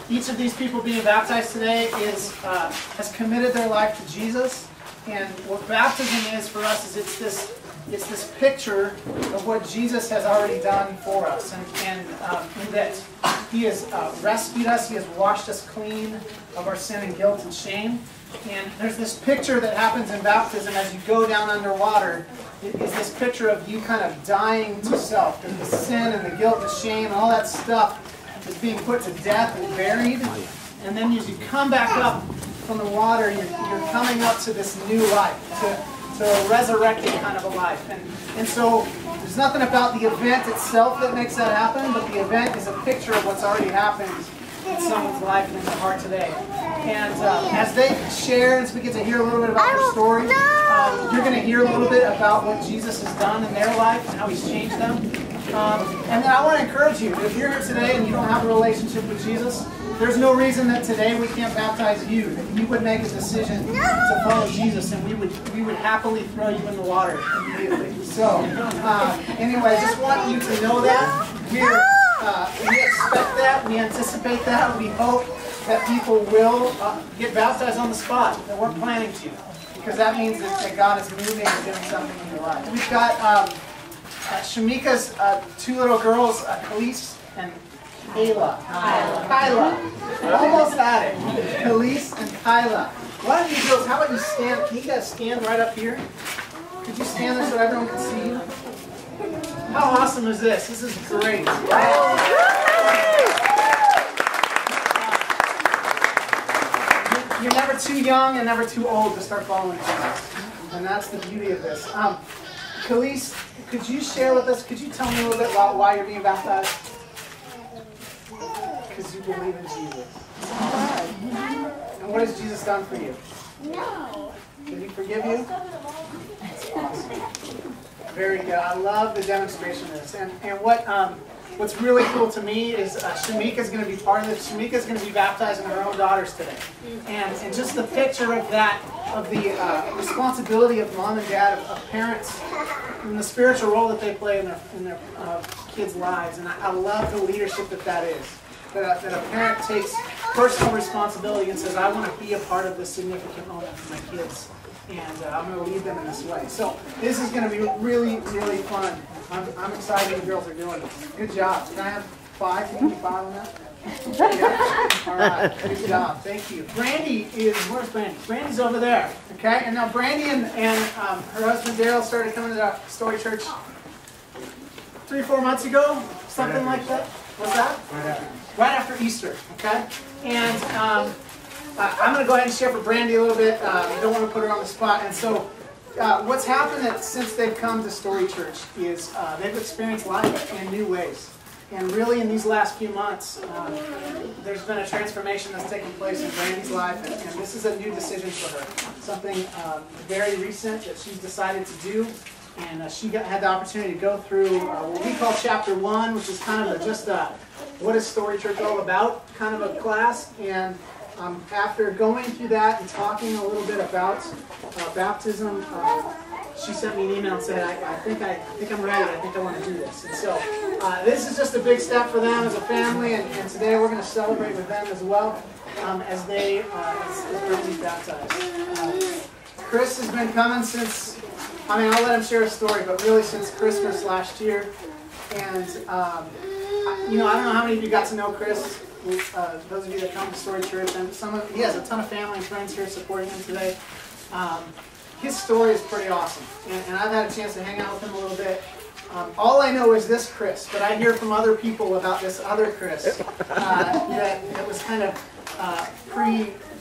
Each of these people being baptized today has committed their life to Jesus, and what baptism is for us is it's this picture of what Jesus has already done for us, and in that He has rescued us, He has washed us clean of our sin and guilt and shame. And there's this picture that happens in baptism as you go down underwater. It is this picture of you kind of dying to self. The sin and the guilt, the shame, and all that stuff is being put to death and buried. And then as you come back up from the water, you're coming up to this new life, to a resurrected kind of a life. And so there's nothing about the event itself that makes that happen, but the event is a picture of what's already happened in someone's life and in their heart today. And as they share, as we get to hear a little bit about their story, you're going to hear a little bit about what Jesus has done in their life and how He's changed them. And then I want to encourage you, if you're here today and you don't have a relationship with Jesus, there's no reason that today we can't baptize you, that you would make a decision to follow Jesus, and we would happily throw you in the water immediately. So, anyway, I just want you to know that. We expect that, we anticipate that, we hope that people will get baptized on the spot, that we're planning to, because that means that God is moving and doing something in your life. We've got Shamika's two little girls, Khalees and Kyla. Almost at it. Khalees and Kyla. Why don't you girls, how about you stand, can you guys stand right up here? Could you stand there so everyone can see you? How awesome is this? This is great. You're never too young and never too old to start following Jesus. And that's the beauty of this. Khalees, could you share with us, could you tell me a little bit about why you're being baptized? Because you believe in Jesus. And what has Jesus done for you? Did He forgive you? That's awesome. Very good. I love the demonstration of this. And what's really cool to me is Shamika's going to be part of this. Shamika's going to be baptizing her own daughters today. And just the picture of that, of the responsibility of mom and dad, of parents, and the spiritual role that they play in their kids' lives. And I love the leadership that is. That a parent takes personal responsibility and says, I want to be a part of this significant moment for my kids. And I'm going to lead them in this way. So this is going to be really, really fun. I'm excited the girls are doing it. Good job. Can I have 5? Can you give me 5 on that? Yeah? All right. Good job. Thank you. Brandy is, where's Brandy? Brandy's over there. Okay? And now Brandy and her husband Daryl started coming to the Story Church 3-4 months ago. Something like that. What's that? Right after Easter. Okay? And I'm going to go ahead and share for Brandy a little bit. I don't want to put her on the spot. And so what's happened since they've come to Story Church is they've experienced life in new ways. And really in these last few months, there's been a transformation that's taken place in Brandy's life. And this is a new decision for her. Something very recent that she's decided to do. And she had the opportunity to go through what we call Chapter 1, which is kind of just what is Story Church all about kind of a class. And after going through that and talking a little bit about baptism, she sent me an email and said, I think I'm ready. I think I want to do this. And so this is just a big step for them as a family, and today we're going to celebrate with them as well as they're baptized. Chris has been coming since, I'll let him share a story, but really since Christmas last year. And I don't know how many of you got to know Chris. Those of you that come to Story Church, and he has a ton of family and friends here supporting him today. His story is pretty awesome, and I've had a chance to hang out with him a little bit. All I know is this Chris, but I hear from other people about this other Chris that was kind of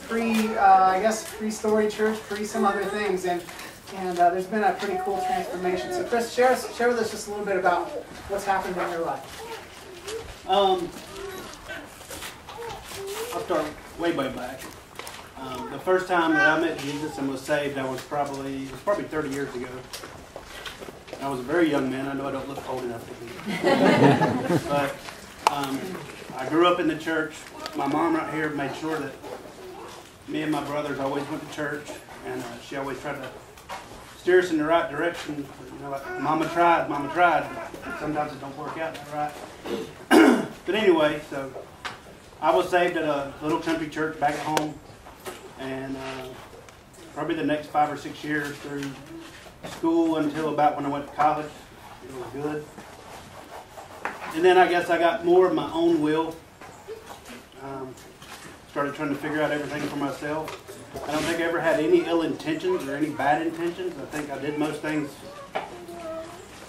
pre-Story Church, pre some other things, and there's been a pretty cool transformation. So Chris, share with us just a little bit about what's happened in your life. I'll start way back. The first time that I met Jesus and was saved, it was probably 30 years ago. I was a very young man. I know I don't look old enough to be. But I grew up in the church. My mom right here made sure that me and my brothers always went to church, and she always tried to steer us in the right direction. Like Mama tried. Sometimes it don't work out that right. But anyway, so I was saved at a little country church back at home, and probably the next 5 or 6 years through school until about when I went to college, it was good. And then I guess I got more of my own will. Started trying to figure out everything for myself. I don't think I ever had any ill intentions or any bad intentions. I think I did most things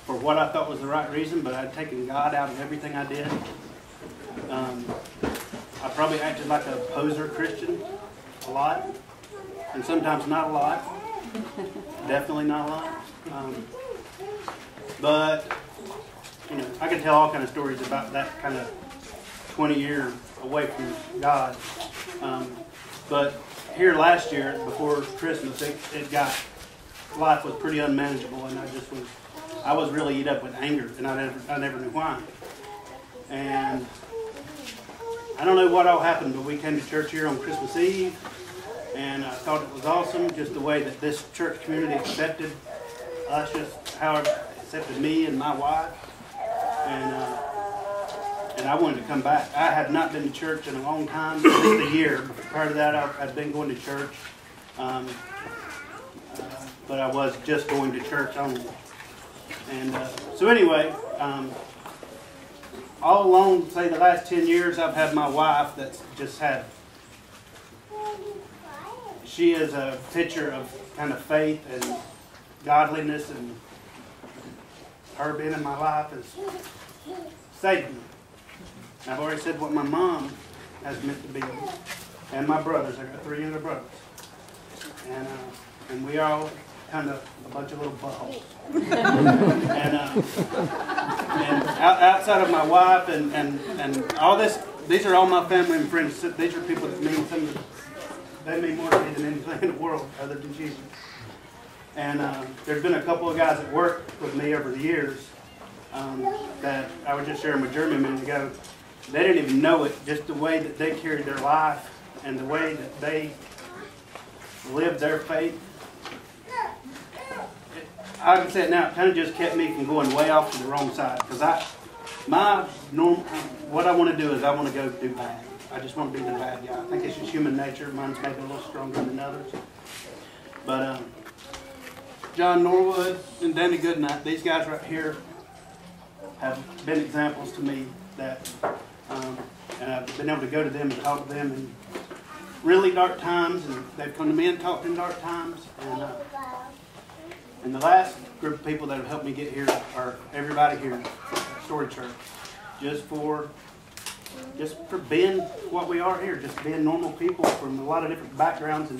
for what I thought was the right reason, but I'd taken God out of everything I did. I probably acted like a poser Christian a lot, and sometimes not a lot. Definitely not a lot. But, you know, I could tell all kind of stories about that kind of 20 years away from God. But here last year, before Christmas, life was pretty unmanageable, and I was really eat up with anger, and I never knew why. And I don't know what all happened, but we came to church here on Christmas Eve, and I thought it was awesome, just the way that this church community accepted us, just how it accepted me and my wife, and I wanted to come back. I had not been to church in a long time, at least a year. Prior to that, I'd been going to church, but I was just going to church only. And so anyway, all along, say the last 10 years, I've had my wife that's just had, she is a picture of kind of faith and godliness, and her being in my life has saved me. I've already said what my mom has meant to be, and my brothers. I got 3 younger brothers, and we all kind of a bunch of little buttholes. and outside of my wife and all this, these are all my family and friends. These are people that mean they mean more to me than anything in the world other than Jesus. And there's been a couple of guys that worked with me over the years that I was just sharing with Jeremy a minute ago. They didn't even know it, just the way that they carried their life and the way that they lived their faith. I can say it now, it kind of just kept me from going way off to the wrong side. Because what I want to do is I want to go do bad. I just want to be the bad guy. I think it's just human nature. Mine's maybe a little stronger than others. But John Norwood and Danny Goodnight, these guys right here have been examples to me that, and I've been able to go to them and talk to them in really dark times, and they've come to me and talked in dark times. And the last group of people that have helped me get here are everybody here at Story Church, just for being what we are here, just being normal people from a lot of different backgrounds, and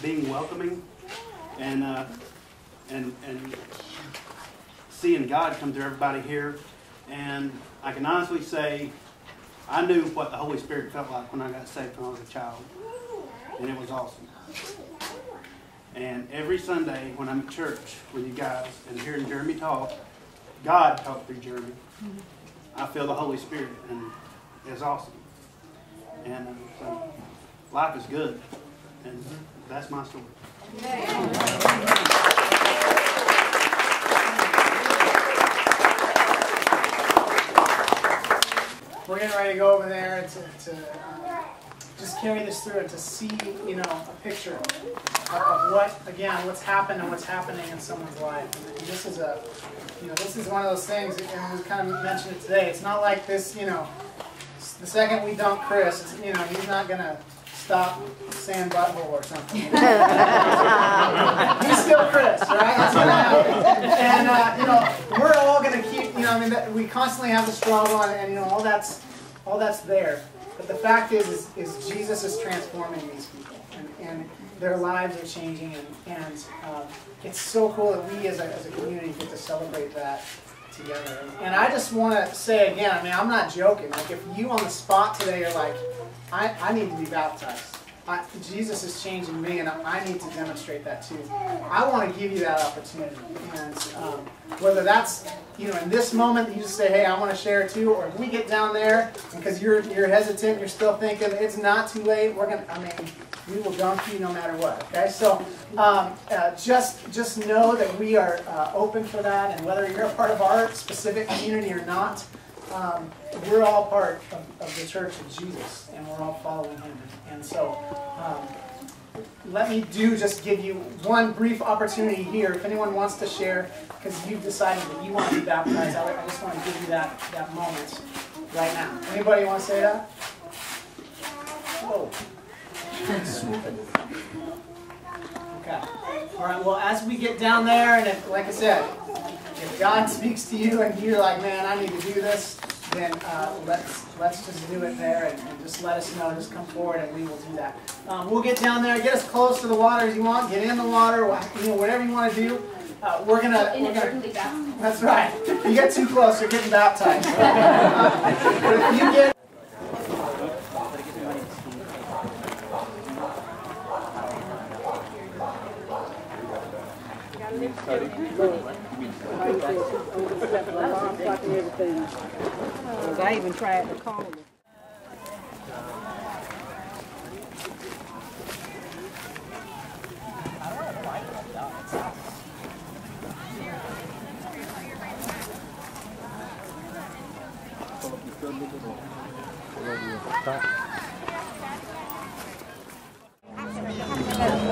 being welcoming, and seeing God come through everybody here. And I can honestly say, I knew what the Holy Spirit felt like when I got saved when I was a child, and it was awesome. And every Sunday when I'm at church with you guys and hearing Jeremy talk, God talk through Jeremy, I feel the Holy Spirit, and it's awesome. And so life is good, and that's my story. We're getting ready to go over there to just carry this through and to see, a picture of what's happened and what's happening in someone's life. And this is this is one of those things, and we kind of mentioned it today. It's not like this, the second we dunk Chris, he's not going to stop saying butthole or something. He's still Chris, right? That's going to happen. And, we're all going to keep, we constantly have the struggle, and all that's there. But the fact is Jesus is transforming these people, and their lives are changing, and it's so cool that we as a community get to celebrate that together. And I just want to say again, I'm not joking. Like, if you on the spot today are like, I need to be baptized. Jesus is changing me, and I need to demonstrate that too. I want to give you that opportunity. And whether that's, in this moment you just say, hey, I want to share it too, or if we get down there because you're hesitant, you're still thinking it's not too late, we will dunk you no matter what. Okay, so just know that we are open for that, and whether you're a part of our specific community or not, we're all part of the church of Jesus, and we're all following him. And so let me just give you one brief opportunity here. If anyone wants to share, because you've decided that you want to be baptized, I just want to give you that moment right now. Anybody want to say that? Whoa. Okay. All right, well, as we get down there, and if, like I said, if God speaks to you and you're like, man, I need to do this, then let's just do it there and just let us know. Just come forward and we will do that. We'll get down there, get as close to the water as you want, get in the water, whatever you want to do. We're gonna. That's right. If you get too close, you're getting baptized. But if you get I even tried to call him.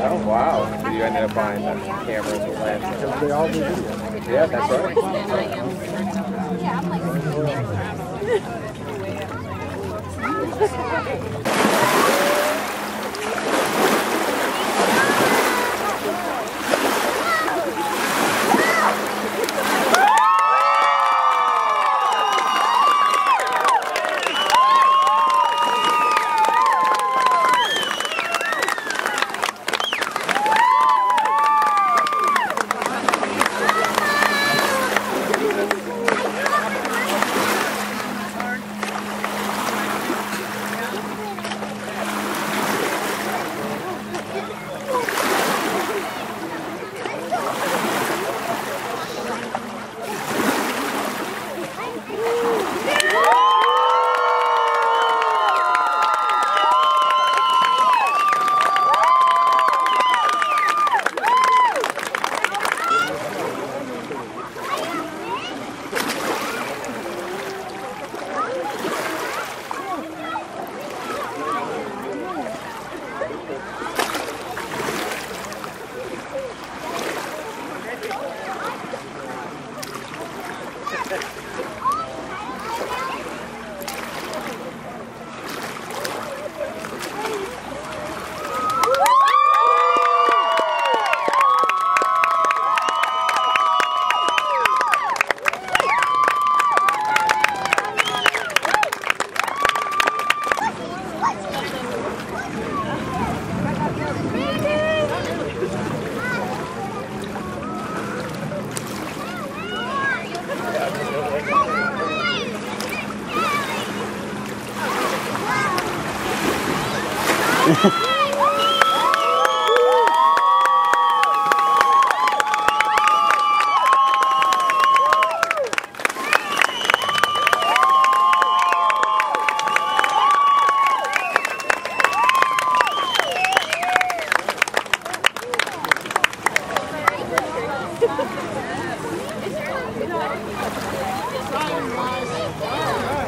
Oh wow! So you ended up buying the cameras with lenses. They all do video. Yeah, that's right.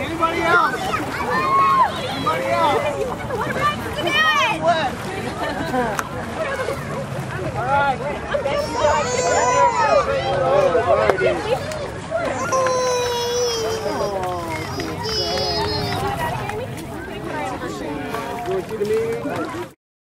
Anybody else? Anybody else? All right. You want to see the meeting?